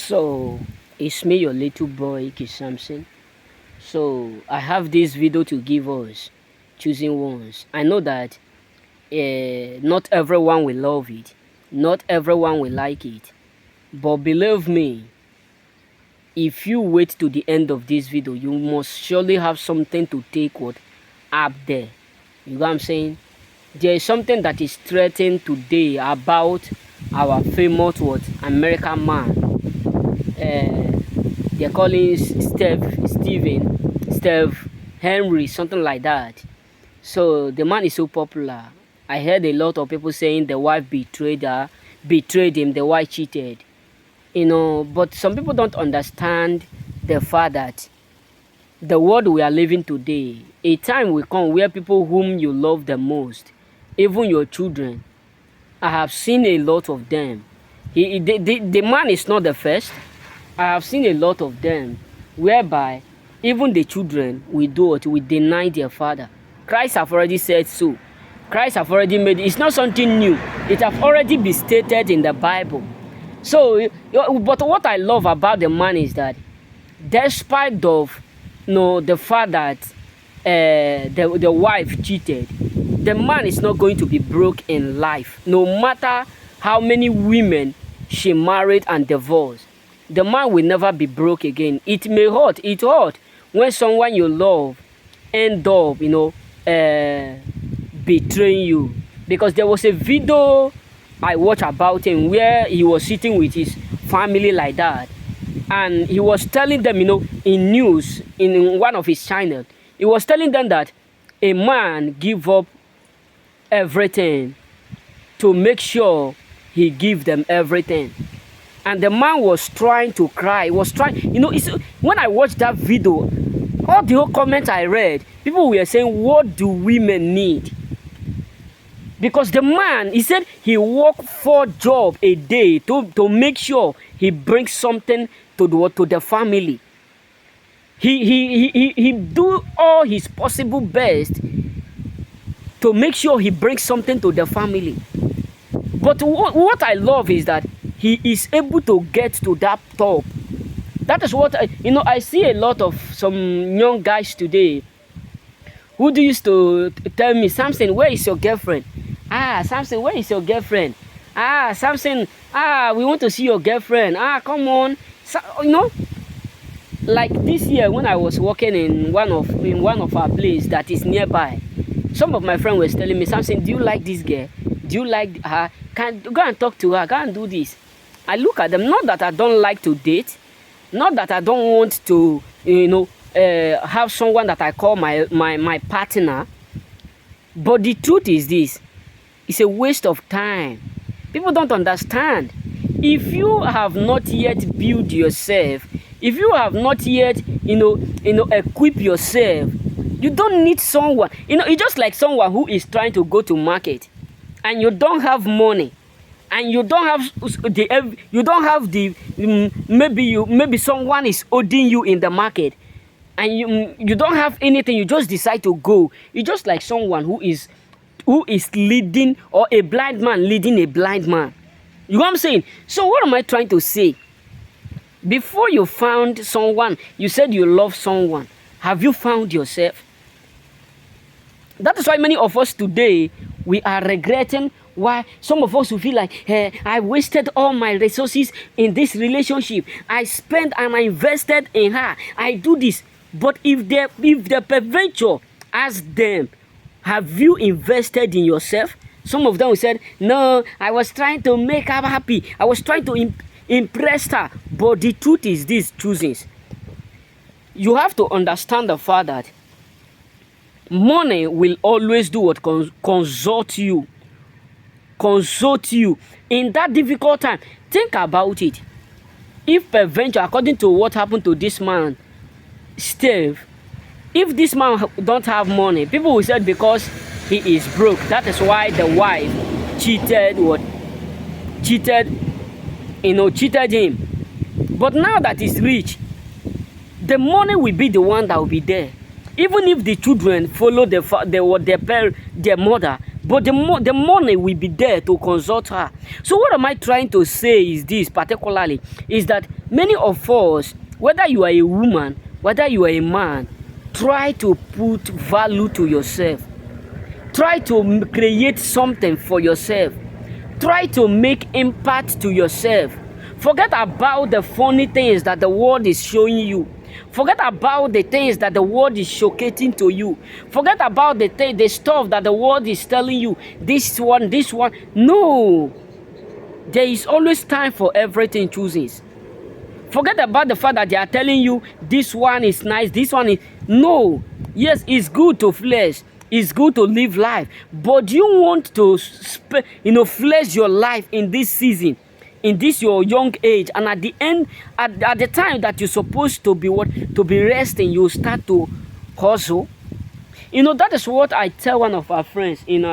So it's me, your little boy, Kid Samson. So I have this video to give us, choosing ones. I know that not everyone will love it, not everyone will like it, but believe me, if you wait to the end of this video, you must surely have something to take what up there. You know what I'm saying? There is something that is threatened today about our famous what American man. They're calling Steve Henry, something like that. So the man is so popular. I heard a lot of people saying the wife betrayed him, the wife cheated. But some people don't understand the fact that the world we are living today, a time will come where people whom you love the most, even your children, I have seen a lot of them. The man is not the first. I have seen a lot of them whereby even the children will do it, will deny their father. Christ have already said so. Christ have already made it. It's not something new. It have already been stated in the Bible. So, but what I love about the man is that despite of the fact that the wife cheated, the man is not going to be broke in life. No matter how many women she married and divorced, the man will never be broke again. It may hurt. It hurt when someone you love end up, betraying you. Because there was a video I watched about him where he was sitting with his family like that, and he was telling them, in news, in one of his channels, he was telling them that a man give up everything to make sure he give them everything. And the man was trying to cry. He was trying, when I watched that video, all the whole comments I read, people were saying, what do women need? Because the man, he said he worked 4 jobs a day to make sure he brings something to the family. He do all his possible best to make sure he brings something to the family. But what I love is that he is able to get to that top. That is what I see a lot of some young guys today who used to tell me, Samson, where is your girlfriend? Samson, where is your girlfriend? Samson, we want to see your girlfriend. Come on. So, like this year when I was working in one of our places that is nearby, some of my friends were telling me, Samson, do you like this girl? Do you like her? Go and talk to her. Go and do this. I look at them. Not that I don't like to date. Not that I don't want to, have someone that I call my partner. But the truth is this. It's a waste of time. People don't understand. If you have not yet built yourself, if you have not yet, equip yourself, you don't need someone. It's just like someone who is trying to go to market, and you don't have money, and you don't have maybe someone is owing you in the market, and you don't have anything. You just decide to go. It's just like someone who is leading, or a blind man leading a blind man. You know what I'm saying? So what am I trying to say? Before you found someone, you said you love someone. Have you found yourself? That is why many of us today, we are regretting why some of us will feel like, hey, I wasted all my resources in this relationship. I spent and I invested in her. I do this. But if the peradventure ask them, have you invested in yourself? Some of them said, no, I was trying to make her happy. I was trying to impress her. But the truth is this, choosings. You have to understand the fact that money will always do what? Consult you. Consult you. In that difficult time, think about it. If peradventure, according to what happened to this man, Steve, if this man don't have money, people will say because he is broke. That is why the wife cheated him. But now that he's rich, the money will be the one that will be there. Even if the children follow their mother, but the money will be there to consult her. So what am I trying to say is this particularly, is that many of us, whether you are a woman, whether you are a man, try to put value to yourself. Try to create something for yourself. Try to make impact to yourself. Forget about the funny things that the world is showing you. Forget about the things that the world is showcasing to you. Forget about the stuff that the world is telling you. This one. No. There is always time for everything choosings. Forget about the fact that they are telling you this one is nice, this one is... No. Yes, it's good to flesh. It's good to live life. But you want to flesh your life in this season, in this your young age, and at the end, at the time that you're supposed to be resting, you start to hustle. That is what I tell one of our friends in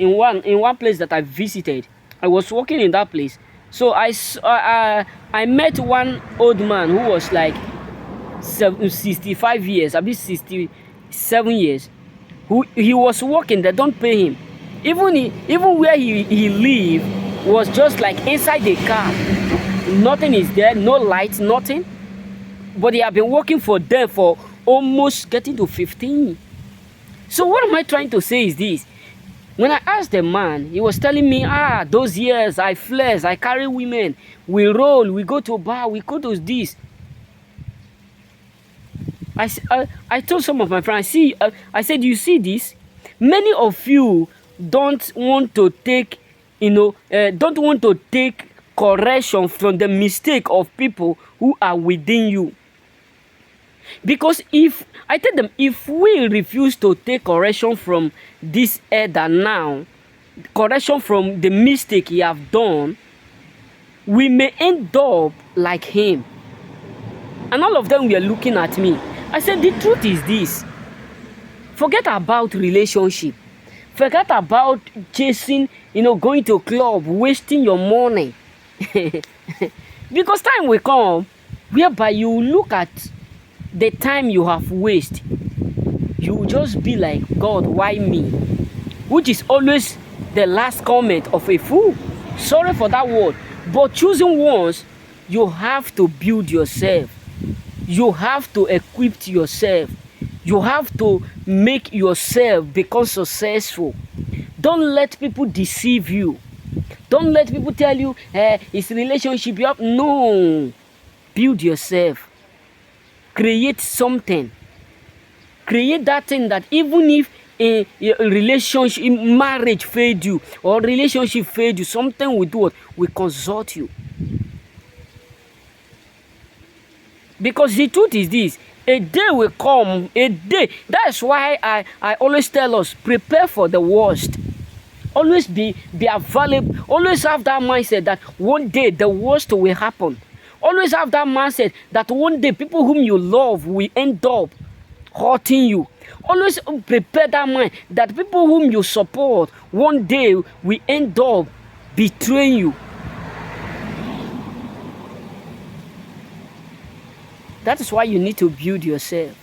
one place that I visited. I was working in that place. So I met one old man who was like 65 years, I mean 67 years. He was working, they don't pay him. Even where he lived was just like inside the car. Nothing is there, no light, nothing. But he had been working for them for almost getting to 15. So what am I trying to say is this. When I asked the man, he was telling me, those years I flex, I carry women, we roll, we go to bar, we go to this. I told some of my friends, I said, you see this? Many of you don't want to take, correction from the mistake of people who are within you. Because I tell them, if we refuse to take correction from this elder now, correction from the mistake he have done, we may end up like him. And all of them were looking at me. I said, the truth is this. Forget about relationship. Forget about chasing, going to club, wasting your money. Because time will come whereby you look at the time you have wasted. You will just be like, God, why me? Which is always the last comment of a fool. Sorry for that word. But choosing ones, you have to build yourself. You have to equip yourself. You have to make yourself become successful. Don't let people deceive you. Don't let people tell you, it's relationship you have. No. Build yourself. Create something. Create that thing that even if a relationship, marriage failed you, or relationship failed you, something will do what? Will consult you. Because the truth is this, a day will come, a day. That's why I always tell us, prepare for the worst. Always be available. Always have that mindset that one day the worst will happen. Always have that mindset that one day people whom you love will end up hurting you. Always prepare that mind that people whom you support one day will end up betraying you. That is why you need to build yourself.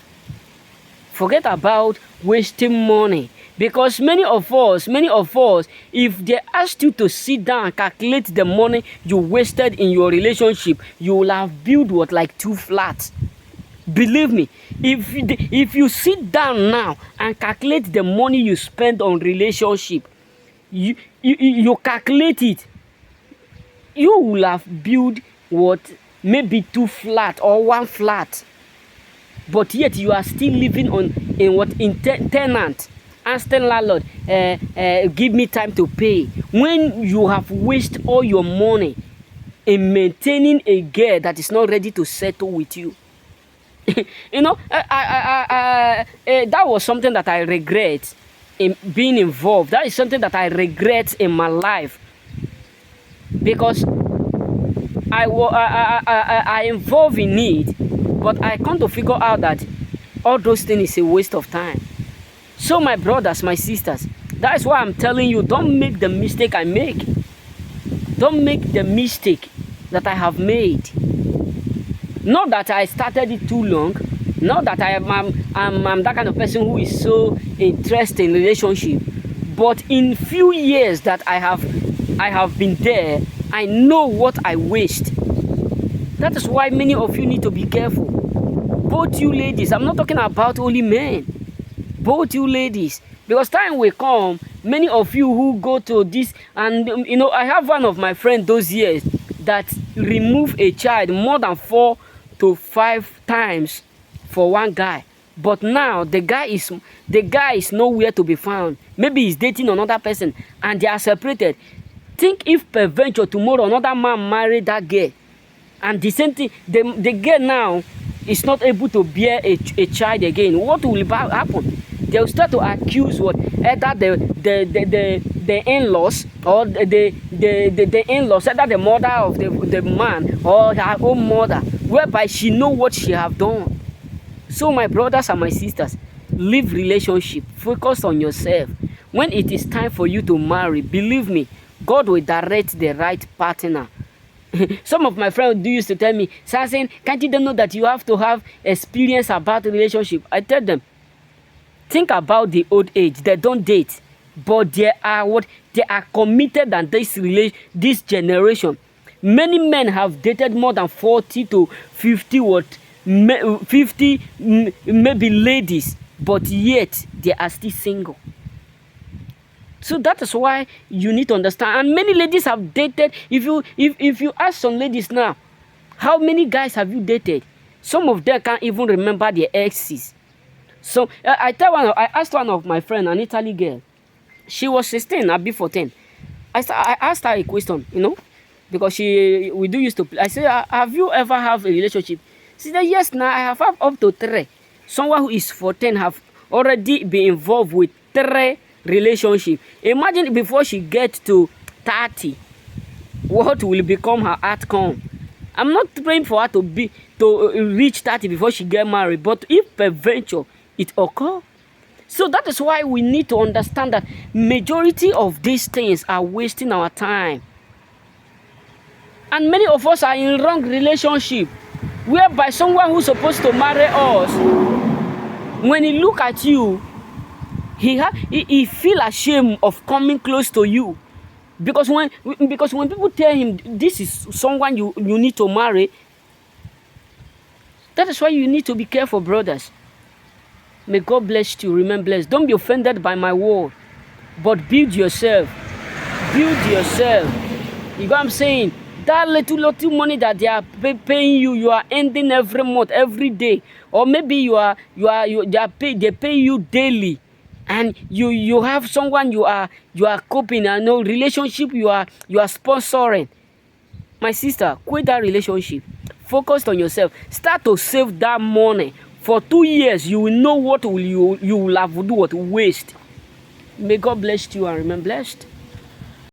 Forget about wasting money. Because many of us, if they asked you to sit down and calculate the money you wasted in your relationship, you will have built what, like 2 flats. Believe me, if you sit down now and calculate the money you spend on relationship, you calculate it, you will have built what, maybe 2 flat or 1 flat. But yet you are still living in tenant. Asking landlord, give me time to pay. When you have wasted all your money in maintaining a girl that is not ready to settle with you. That was something that I regret in being involved. That is something that I regret in my life. Because I involved in it, but I come to figure out that all those things is a waste of time. So my brothers, my sisters, that is why I'm telling you, don't make the mistake I make. Don't make the mistake that I have made. Not that I started it too long. Not that I'm that kind of person who is so interested in relationship. But in few years that I have been there, I know what I waste. That is why many of you need to be careful. Both you ladies, I'm not talking about only men. Both you ladies, because time will come, many of you who go to this, and I have one of my friends those years that remove a child more than 4 to 5 times for one guy. But now the guy is nowhere to be found. Maybe he's dating another person and they are separated. Think if peradventure tomorrow another man married that girl, and the same thing, the girl now is not able to bear a child again. What will happen? They will start to accuse either the in-laws or the in-laws, either the mother of the man or her own mother, whereby she know what she have done. So my brothers and my sisters, leave relationship, focus on yourself. When it is time for you to marry, believe me, God will direct the right partner. Some of my friends used to tell me, saying, can't you know that you have to have experience about relationship? I tell them, think about the old age. They don't date, but they are committed than this generation. Many men have dated more than 40 to 50 maybe ladies, but yet they are still single. So that is why you need to understand. And many ladies have dated. If you ask some ladies now, how many guys have you dated? Some of them can't even remember their exes. So I asked one of my friends, an Italy girl. She was 16, I'll be 14. I asked her a question, because we do used to play. I said, have you ever have a relationship? She said, yes, now I have up to 3. Someone who is 14 have already been involved with 3 relationship. Imagine before she gets to 30, what will become her outcome. I'm not praying for her to reach 30 before she get married, but if peradventure it occur. So that is why we need to understand that majority of these things are wasting our time. And many of us are in wrong relationship, whereby someone who's supposed to marry us, when he look at you, he feel ashamed of coming close to you, because when people tell him this is someone you need to marry. That is why you need to be careful, brothers. May God bless you. Remain blessed. Don't be offended by my word, but build yourself. Build yourself. You know what I'm saying? That little money that they are paying you, you are ending every month, every day, or maybe they pay you daily. And you have someone you are coping, and no relationship you are sponsoring. My sister, quit that relationship. Focus on yourself. Start to save that money. For 2 years, you will know what you will have to do, what waste. May God bless you and remain blessed.